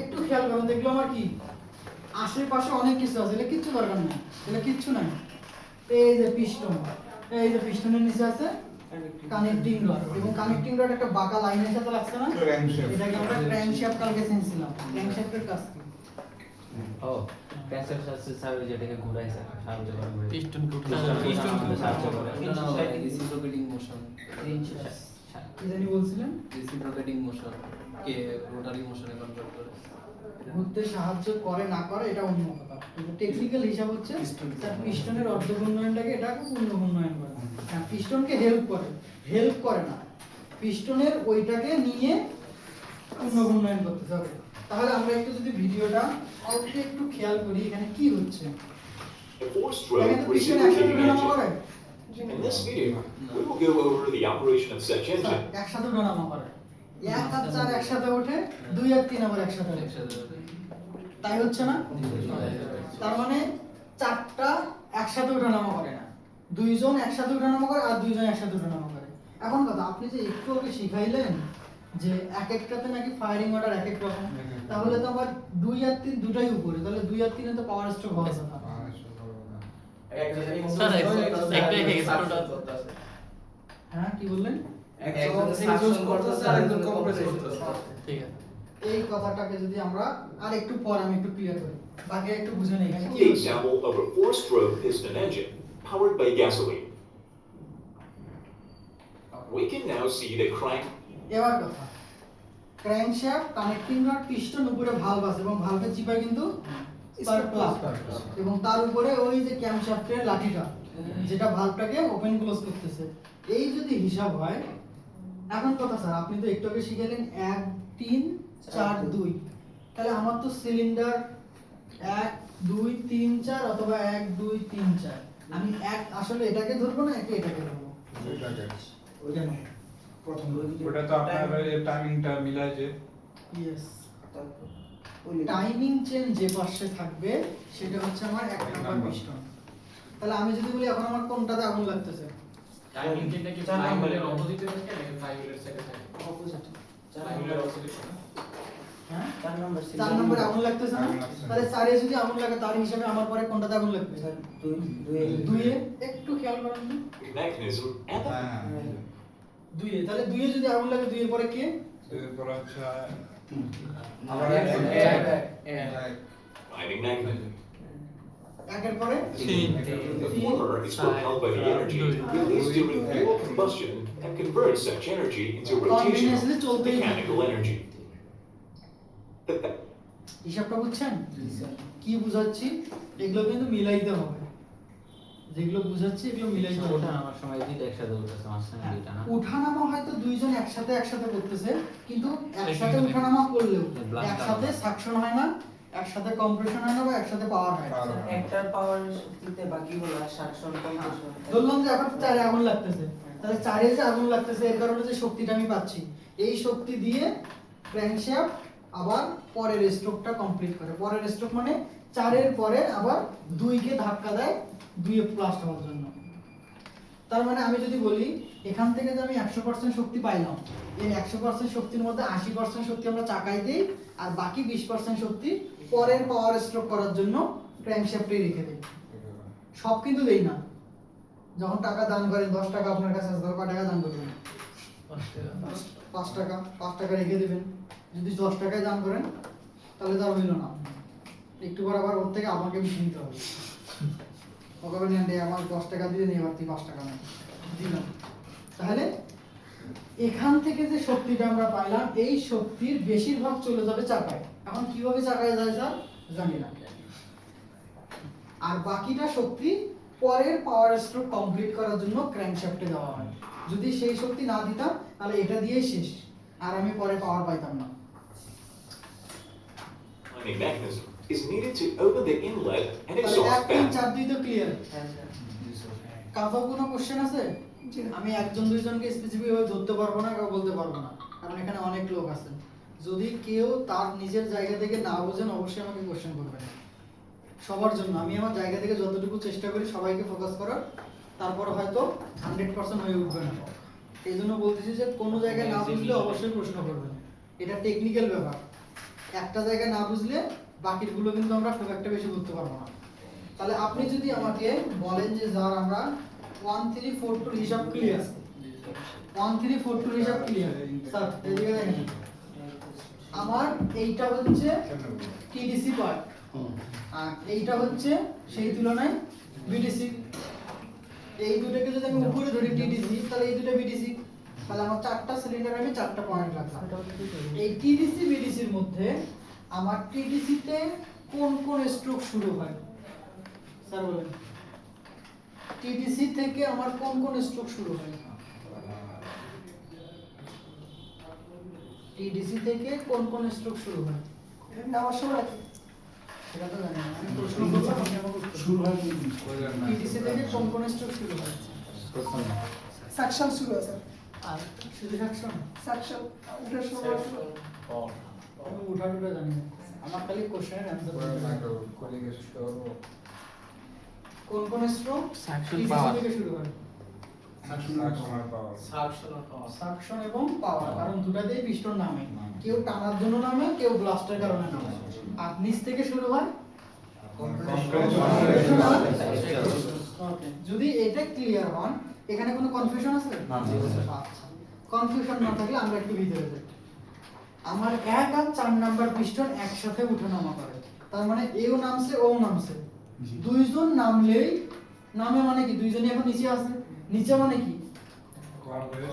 একটু খেয়াল করুন, দেখলো আমার কি আশেপাশে অনেক কিছু আছে, এটা কিচ্ছু দরকার নেই, এটা কিচ্ছু নাই। এই যে পিস্টন, এই যে পিস্টনের নিচে আছে কানেক্টিং রড, এবং কানেক্টিং রড একটা বাঁকা লাইনের সাথে লাগছে না, এটাকে আমরা ক্র্যাঙ্কশ্যাফট কালকে শুনছিলাম। ক্র্যাঙ্কশ্যাফটের কাজ কি? ও ক্র্যাঙ্কশ্যাফট আছে স্যার, যেটাকে ঘোরায় স্যার, সাহায্য করে পিস্টন সাহায্য করে রেসিপ্রোকেটিং মোশন, কি জানি বলছিলেন? রেসিপ্রোকেটিং মোশন কে রোটারি মোশনে কনভার্ট করে। ঘুরতে সাহায্য করে না করে এটা অন্য কথা, কিন্তু টেকনিক্যাল হিসাব হচ্ছে স্যার পিস্টনের অর্ধ ঘূর্ণয়নটাকে এটাকে পূর্ণ ঘূর্ণয়ন করে। হ্যাঁ, পিস্টনকে হেল্প করে না, পিস্টনের ওইটাকে নিয়ে পূর্ণ ঘূর্ণয়ন করতে হবে। তাহলে আমরা একটু যদি ভিডিওটা অল্প একটু খেয়াল করি এখানে কি হচ্ছে। The force এখানে stroke তো পিস্টন একসাথে reciprocating উঠানামা engine. করে, In this video, we will go over the operation of such sir engine. একসাথে উঠানামা করে, 1 আর 4 একসাথে ওঠে, 2 আর 3 আবার একসাথে ওঠে, তাই হচ্ছে না? তার মানে 4টা একসাথে ওঠানামা করে না, 2 জন একসাথে ওঠানামা করে আর 2 জন একসাথে ওঠানামা করে। এখন কথা, আপনি যে একটু আগে শিখাইলেন যে এক একটাতে নাকি ফায়ারিং অর্ডার এক এক রকম, তাহলে তো আবার 2 আর 3 দুটাই উপরে, তাহলে 2 আর 3 এ তো পাওয়ার স্ট্রোক হওয়ার কথা। স্যার একটা এক্সপ্লোড হ্যাঁ, কি বললেন? একজন সাকশন করতেছে আর একজন কম্প্রেস করতেছে। ঠিক আছে। এই কথাটাকে যদি আমরা আর একটু পর আমি একটু ক্লিয়ার করি, বাকি একটু বুঝে নেই এখানে কি The হচ্ছে। example of a four-stroke piston engine powered by gasoline. We can now see the crank. এবার কথা, ক্র্যাঙ্কশ্যাফট, কানেক্টিং রড, পিস্টন, উপরে ভালভ আছে এবং ভালভের চিপায় কিন্তু স্পার্ক প্লাগ, এবং তার উপরে ওই যে ক্যামশ্যাফটের লাঠিটা যেটা ভালভটাকে ওপেন ক্লোজ করতেছে। এই যদি হিসাব হয়, এখন কথা স্যার আপনি তো একটু আগে শিখালেন 1 3 4 2, তাহলে আমার তো সিলিন্ডার 1 2 3 4 অথবা 1 2 3 4, আমি এক আসলে এটাকে ধরবো না এটাকে ধরবো, ওইটা না প্রথম ওটা তো আপনার টাইমিংটা মিলায় যে ইয়েস, টাইমিং চেন যে পাশে থাকবে সেটা হচ্ছে আমার 1 নাম্বার পিস্টন। তাহলে আমি যদি বলি এখন আমার কোনটাতে আগুন লাগতেছে, টাইমিং যেটা কি ফ্লাইহুইলের অপোজিটে থাকে নাকি ফ্লাইহুইলের সাইডে থাকে? অপোজিট। ফ্লাইহুইলের অপোজিটে থাকে। হ্যাঁ 4 নম্বরে আগুন লাগতেছে না, তাহলে 4 এ যদি আগুন লাগে তার হিসাবে আমার পরে কোনটাতে আগুন লাগবে? 2 এ। একটু খেয়াল করুন তো, Mechanism and the 2 এ, তাহলে 2 এ যদি আগুন লাগে 2 এর পরে কে? এরপর হচ্ছে আবার timing mechanism. 1 এর পরে The former is propelled by the energy released during fuel combustion and converts such energy into rotational Continuously চলতেই থাকে। mechanical energy. হিসাবটা বুঝছেন? কি বুঝাচ্ছি এগুলো কিন্তু মিলাইতে হবে, যেগুলো বুঝাচ্ছি এগুলো মিলাইতে হবে। ওঠা আমার সময় দুইটা একসাথে উঠতেছে, মাঝখানে দুইটা না। উঠানামা হয়তো 2 জন একসাথে করতেছে, কিন্তু একসাথে উঠানামা করলেও একসাথে সাকশন হয় না, একসাথে কম্প্রেশন হয় না, বা একসাথে পাওয়ার হয় না। একটার পাওয়ার শক্তিতে বাকিগুলো সাকশন কম্প্রেশন। ধরলাম যে এখন 4 এ আগুন লাগতেছে, তাহলে 4 এ যে আগুন লাগতেছে এর কারণে যে শক্তিটা আমি পাচ্ছি, এই শক্তি দিয়ে ক্র্যাঙ্কশ্যাফট আবার পরের স্ট্রোকটা কমপ্লিট করে। পরের স্ট্রোক মানে 4 এর পরে আবার 2 কে ধাক্কা দেয় 2 এ প্লাস হওয়ার জন্য। তার মানে আমি যদি বলি এখান থেকে যে আমি 100% শক্তি পাইলাম, এই 100% শক্তির মধ্যে 80% শক্তি আমরা চাকায় দেই, আর বাকি 20% শক্তি পরের পাওয়ার স্ট্রোক করার জন্য ক্র্যাঙ্কশ্যাফটে রেখে দেই। সব কিন্তু দেই না। যখন টাকা দান করেন 10 টাকা আপনার কাছে আছে, কত টাকা দান করবেন? 5 টাকা। 5 টাকা রেখে দিবেন। যদি 10 টাকায় দান করেন তাহলে তো আর হইল না, একটু পর আবার ওর থেকে আমাকে বেশি নিতে হবে। ওকে নেন দে, আমার 10 টাকা দিয়ে নিয়ে এবার 5 টাকা নেন দিলাম। তাহলে এখান থেকে যে শক্তিটা আমরা পাইলাম, এই শক্তির বেশিরভাগ চলে যাবে চাকায়। এখন কিভাবে চাকায় যায় স্যার জানি না, আর বাকিটা শক্তি পরের পাওয়ার স্ট্রোক কমপ্লিট করার জন্য ক্র্যাঙ্কশ্যাফটে দেওয়া হয়। যদি সেই শক্তি না দিতাম তাহলে এটা দিয়েই শেষ, আর আমি পরে পাওয়ার পাইতাম না। Timing mechanism is needed to open the inlet and তাহলে exhaust 1 3 valve. 4 2 তো ক্লিয়ার। কারো কোনো কোশ্চেন আছে? আমি একজন দুইজনকে স্পেসিফিক ভাবে ধরতে পারবো না, কাউ বলতে পারবো না, কারণ এখানে অনেক লোক আছে। যদি কেউ তার নিজের জায়গা থেকে না বুঝেন অবশ্যই আমাকে কোশ্চেন করবেন। সবার জন্য আমি আমার জায়গা থেকে যতটুকু চেষ্টা করি সবাইকে ফোকাস করার, তারপর হয়তো 100% হয়ে উঠবে না। এই জন্য বলতেছি যে কোনো জায়গায় না বুঝলে অবশ্যই প্রশ্ন করবেন, এটা টেকনিক্যাল ব্যাপার। একটা জায়গায় না বুঝলে বাকিগুলো কিন্তু আমরা খুব একটা বেশি বুঝতে পারবো না। তাহলে আপনি যদি আমাকে বলেন যে স্যার আমরা 1 3 4 2 হিসাব ক্লিয়ার, 1 3 4 2 হিসাব ক্লিয়ার স্যার এদিকে দেখেন, আমার এইটা হচ্ছে টিডিসি পার্ট আর এইটা হচ্ছে সেই তুলনায় বিডিসি। এই দুটোকে যদি আমি উপরে ধরি টিডিসি তাহলে এই দুটো বিডিসি, তাহলে আমার চারটা সিলিন্ডার আমি চারটা পয়েন্ট রাখলাম। এই টিডিসি বিডিসির মধ্যে আমার টিডিসি তে কোন কোন স্ট্রোক শুরু হয় স্যার বলেন, টিডিসি থেকে আমার কোন কোন স্ট্রোক শুরু হয়? টিডিসি থেকে কোন কোন স্ট্রোক শুরু হয়? এটা নেওয়ার সময় সেটা তো জানি না, আমি প্রশ্ন করব আপনি আমাকে উত্তর শুরু হয় টিডিসি থেকে কোন কোন স্ট্রোক শুরু হয়? সাকশন শুরু হয় স্যার, আর শুধু সাকশন? সাকশন ওঠার সময় আমি উঠাটা জানি না, আমার খালি কোশ্চেনের অ্যানসার কোন কোন স্ট্রোক Suction টিডিসি power. থেকে শুরু হয়? সাকশন এবং পাওয়ার, কারণ দুটাতেই পিস্টন নামে, কেউ টানার জন্য নামে, কেউ ব্লাস্টের কারণে নামে। আর নিচ থেকে শুরু হয় ওকে। যদি এটা ক্লিয়ার হন, এখানে কোনো কনফিউশন আছে? আচ্ছা, কনফিউশন না থাকলে আমরা একটু ভিতরে যাই। আমার 1 আর 4 নাম্বার পিস্টন একসাথে ওঠানামা করে, তার মানে এও নামছে ও নামছে, দুইজন নামলেই নামে মানে কি দুইজনই এখন নিচে আছে, নিচে মানে কি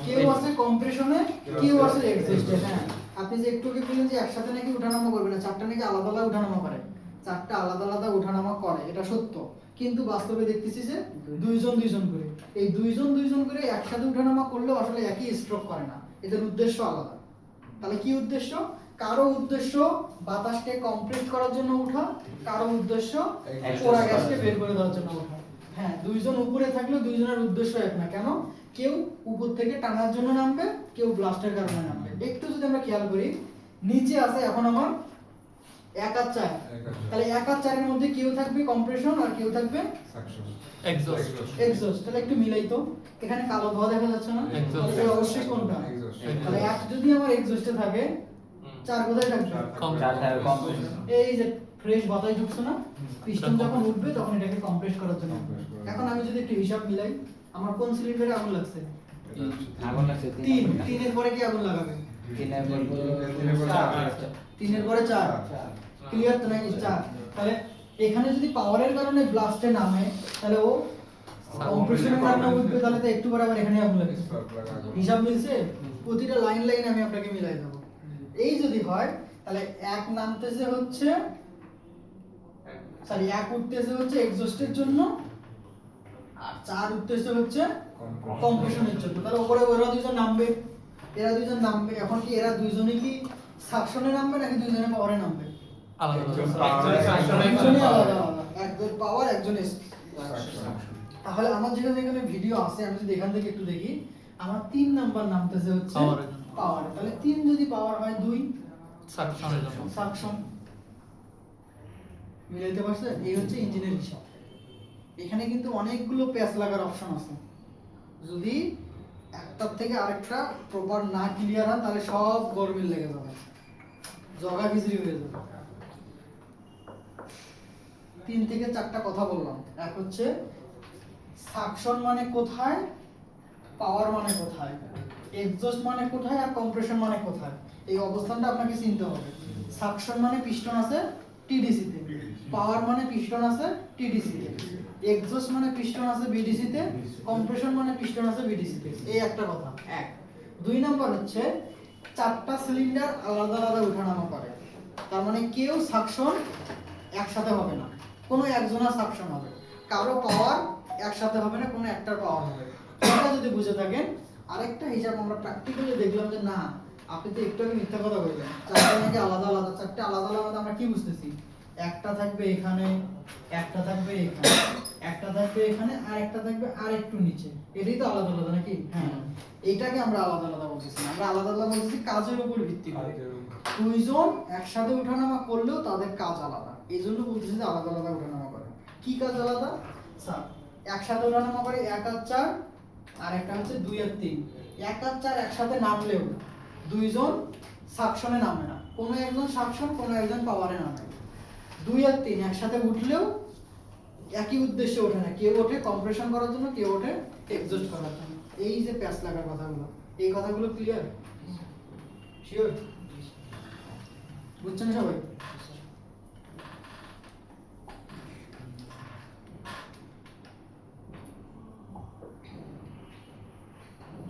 কেউ আছে কম্প্রেশনে, কেউ আছে এক্সস্টে। হ্যাঁ, আপনি যে একটু আগে বললেন যে একসাথে নাকি ওঠানামা করবে না, চারটা নাকি আলাদা আলাদা ওঠানামা করে, চারটা আলাদা আলাদা ওঠানামা করে, এটা সত্য, কিন্তু বাস্তবে দেখতেছি যে দুইজন দুইজন করে, এই দুইজন দুইজন করে একসাথে ওঠানামা করলেও আসলে একই স্ট্রোক করে না, এদের উদ্দেশ্য আলাদা। তাহলে কি উদ্দেশ্য? কারো উদ্দেশ্য বাতাসকে কমপ্লিট করার জন্য ওঠা, কারো উদ্দেশ্য পোড়া গ্যাসকে বের করে দেওয়ার জন্য ওঠা। হ্যাঁ, দুইজন উপরে থাকলে দুইজনের উদ্দেশ্য এক না, কেন? কেউ উপর থেকে টানার জন্য নামবে, কেউ ব্লাস্টের কারণে নামবে। একটু যদি আমরা খেয়াল করি, নিচে আছে এখন আমার 1 আর 4, তাহলে 1 আর 4 এর মধ্যে কেউ থাকবে কম্প্রেশন আর কেউ থাকবে এক্সস্ট। তাহলে একটু মিলাই তো, এখানে কালো ধোঁয়া দেখা যাচ্ছে না? তাহলে অবশ্যই কোনটা? তাহলে 1 যদি আমার এক্সস্টে থাকে, 4 কোথায় থাকবে? এই যে ফ্রেশ বাতাস ঢুকছে না, পিস্টন যখন উঠবে তখন এটাকে কম্প্রেস করার জন্য। এখন আমি যদি একটু হিসাব মিলাই, আমার কোন সিলিন্ডারে আগুন লাগছে? আগুন লাগছে 3, 3 এর পরে কি আগুন লাগাবে? 3 এর পরে 4, ক্লিয়ার তো নাকি? 4। তাহলে এখানে যদি পাওয়ারের কারণে ব্লাস্টে নামে, তাহলে ও কম্প্রেশনের কারণে উঠবে, তাহলে তো একটু পরে আবার এখানে আগুন লাগবে। হিসাব মিলছে? প্রতিটা লাইন লাইন আমি আপনাকে মিলাই দেব। এই যদি হয় তাহলে 1 নামতেছে হচ্ছে সরি 1 উঠতেছে হচ্ছে এক্সস্টের জন্য, আর 4 উঠতেছে হচ্ছে কম্প্রেশনের জন্য। তাহলে উপরে ওরা দুইজন নামবে, এরা দুইজন নামবে। এখন কি এরা দুইজনই কি সাকশনে নামবে নাকি দুইজনে পাওয়ারে নামবে? দুইজনই আলাদা আলাদা, একজন পাওয়ার একজন তাহলে আমার যেখানে এখানে ভিডিও আছে, আমি যদি এখান থেকে একটু দেখি, আমার 3 নাম্বার নামতেছে হচ্ছে পাওয়ার। তাহলে 3 যদি পাওয়ার হয় 2 সাকশন। মিলাইতে পারছেন? এই হচ্ছে ইঞ্জিনের হিসাব। এখানে কিন্তু অনেকগুলো প্যাচ লাগার অপশন আছে, যদি একটার থেকে আরেকটা প্রপার না ক্লিয়ার হয় তাহলে সব গরমিল লেগে যাবে, জগা খিচড়ি হয়ে যাবে। 3 থেকে 4টা কথা বললাম। এক হচ্ছে সাকশন মানে কোথায়, পাওয়ার মানে কোথায়, এক্সস্ট মানে কোথায়, আর কম্প্রেশন মানে কোথায়। এই অবস্থানটা আপনাকে চিনতে হবে। সাকশন মানে পিস্টন আছে টিডিসি তে, পাওয়ার মানে পিস্টন আছে টিডিসি তে, এক্সস্ট মানে পিস্টন আছে বিডিসি তে, কম্প্রেশন মানে পিস্টন আছে বিডিসি তে। এই একটা কথা। 1 2 নাম্বার হচ্ছে 4টা সিলিন্ডার আলাদা আলাদা ওঠানামা করে, তার মানে কেউ সাকশন একসাথে হবে না, কোনো একজনের সাকশন হবে, কারো পাওয়ার একসাথে হবে না, কোনো একটার পাওয়ার হবে। এটা যদি বুঝে থাকেন, আরেকটা হিসাব আমরা প্র্যাকটিক্যালি দেখলাম যে না, আপনি তো একটু আগে মিথ্যা কথা বললেন, 4টা নাকি আলাদা আলাদা। 4টা আলাদা আলাদা আমরা কি বুঝতেছি? একটা থাকবে এখানে, একটা থাকবে এখানে, একটা থাকবে এখানে, আর একটা থাকবে আর একটু নিচে। এটাই তো আলাদা আলাদা নাকি? হ্যাঁ, এইটাকে আমরা আলাদা আলাদা বলতেছি না, আমরা আলাদা আলাদা বলতেছি কাজের উপর ভিত্তি করে। দুইজন একসাথে ওঠানামা করলেও তাদের কাজ আলাদা, এই জন্য বলতেছি যে আলাদা আলাদা ওঠানামা করে। কি কাজ আলাদা? স্যার একসাথে ওঠানামা করে 1 আর 4, আর একটা হচ্ছে 2 আর 3। 1 আর 4 একসাথে নামলেও দুইজন সাকশনে নামে না, কোনো একজন সাকশন কোনো একজন পাওয়ারে নামে। 2 আর 3 একসাথে উঠলেও একই উদ্দেশ্যে ওঠে না, কেউ ওঠে কম্প্রেশন করার জন্য, কেউ ওঠে এক্সস্ট করার জন্য। এই যে প্যাচ লাগার কথাগুলো, এই কথাগুলো ক্লিয়ার? শিওর? বুঝছেন সবাই?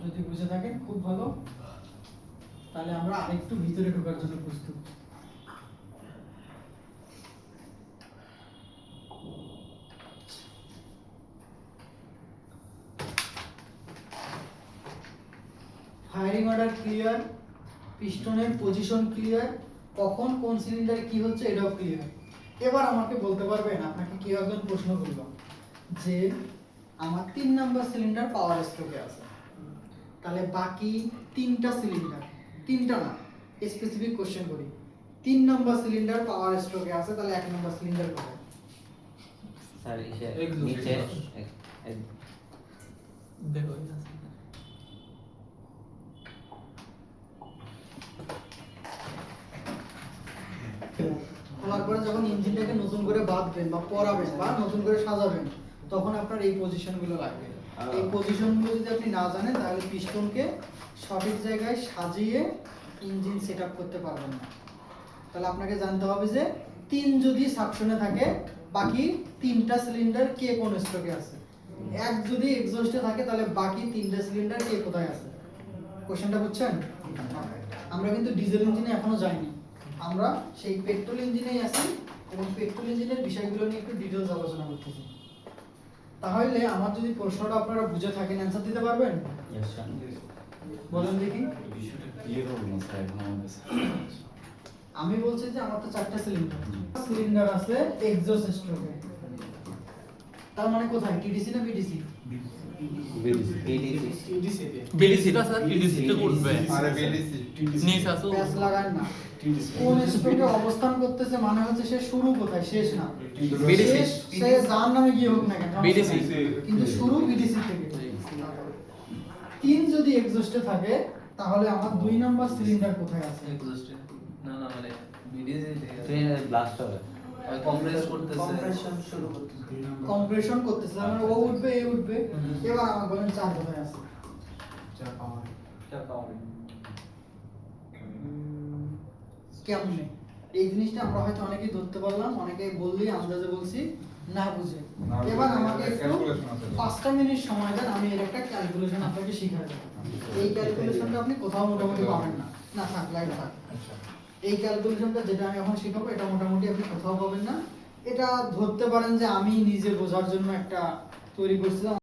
যদি বুঝে থাকেন খুব ভালো, তাহলে আমরা আরেকটু ভিতরে ঢোকার জন্য প্রস্তুত। ফায়ারিং অর্ডার ক্লিয়ার, পিস্টনের পজিশন ক্লিয়ার, কখন কোন সিলিন্ডারে কি হচ্ছে এটাও ক্লিয়ার। এবার আমাকে বলতে পারবেন, আপনাকে কেউ একজন প্রশ্ন করলো যে আমার 3 নাম্বার সিলিন্ডার পাওয়ার স্ট্রোকে আছে, তাহলে বাকি 3টা সিলিন্ডার, 3টা না, স্পেসিফিক কোশ্চেন করি, 3 নাম্বার সিলিন্ডার পাওয়ার স্ট্রোকে আছে, তাহলে 1 নাম্বার সিলিন্ডার কোথায়? স্যার ইসে Exhaust. নিচে দেখো খোলার পরে যখন ইঞ্জিনটাকে নতুন করে বাঁধবেন বা পরাবেন বা নতুন করে সাজাবেন, তখন আপনার এই পজিশনগুলো লাগবে। এই পজিশনগুলো যদি আপনি না জানেন তাহলে পিস্টনকে সঠিক জায়গায় সাজিয়ে ইঞ্জিন সেটআপ করতে পারবেন না। তাহলে আপনাকে জানতে হবে যে 3 যদি সাকশনে থাকে, বাকি 3টা সিলিন্ডার কে কোন স্ট্রোকে আছে। 1 যদি এক্সস্টে থাকে, তাহলে বাকি 3টা সিলিন্ডার কে কোথায় আছে। কোশ্চেনটা বুঝছেন? আমরা কিন্তু ডিজেল ইঞ্জিনে এখনো যাইনি, আমরা সেই পেট্রোল ইঞ্জিনেই আছি এবং পেট্রোল ইঞ্জিনের বিষয়গুলো নিয়ে একটু ডিটেইলস আলোচনা করতেছি। তাহলে আমার যদি প্রশ্নটা আপনারা বুঝে থাকেন, অ্যানসার দিতে পারবেন? Yes sir. বলেন দেখি। বিষয়টা ক্লিয়ার হলো না স্যার এখন আমার কাছে। আমি বলছি যে আমার তো 4টা সিলিন্ডার আছে এক্সস্ট স্ট্রোকে, তার মানে কোথায়, টিডিসি না বিডিসি? বিডিসিটা স্যার টিডিসিতে উঠবে আরে বিডিসি নিচ আসো প্যাচ লাগান না। কোন স্ট্রোকে অবস্থান করতেছে মানে হচ্ছে সে শুরু কোথায়, শেষ না। BDC শেষ সে যার নামে গিয়ে হোক না কেন, BDC কিন্তু শুরু বিডিসি থেকে। 3 যদি এক্সস্টে থাকে, তাহলে আমার 2 নাম্বার সিলিন্ডার কোথায় আছে? এক্সস্টে না না মানে বিডিসি ট্রেনের ব্লাস্ট হবে। কম্প্রেস করতেছে, কম্প্রেশন শুরু করতেছে। কম্প্রেশন করতেছে, তার মানে ও উঠবে এ উঠবে। এবার আমার বলেন 4 কোথায় আছে? কেমনে? এই জিনিসটা আমরা হয়তো অনেকেই ধরতে পারলাম, অনেকে বললি আন্দাজে বলছি, না বুঝে। না বুঝে, এবার আমাকে একটা একটু calculation আছে। 5টা মিনিট সময় দেন, আমি এর একটা ক্যালকুলেশন আপনাকে শিখাই দেব। এই ক্যালকুলেশনটা আপনি কোথাও মোটামুটি পাবেন না, না থাক লাইট থাক। এই ক্যালকুলেশনটা যেটা আমি এখন শেখাবো, এটা মোটামুটি আপনি কোথাও পাবেন না। এটা ধরতে পারেন যে আমি নিজে বোঝার জন্য একটা তৈরি করছিলাম।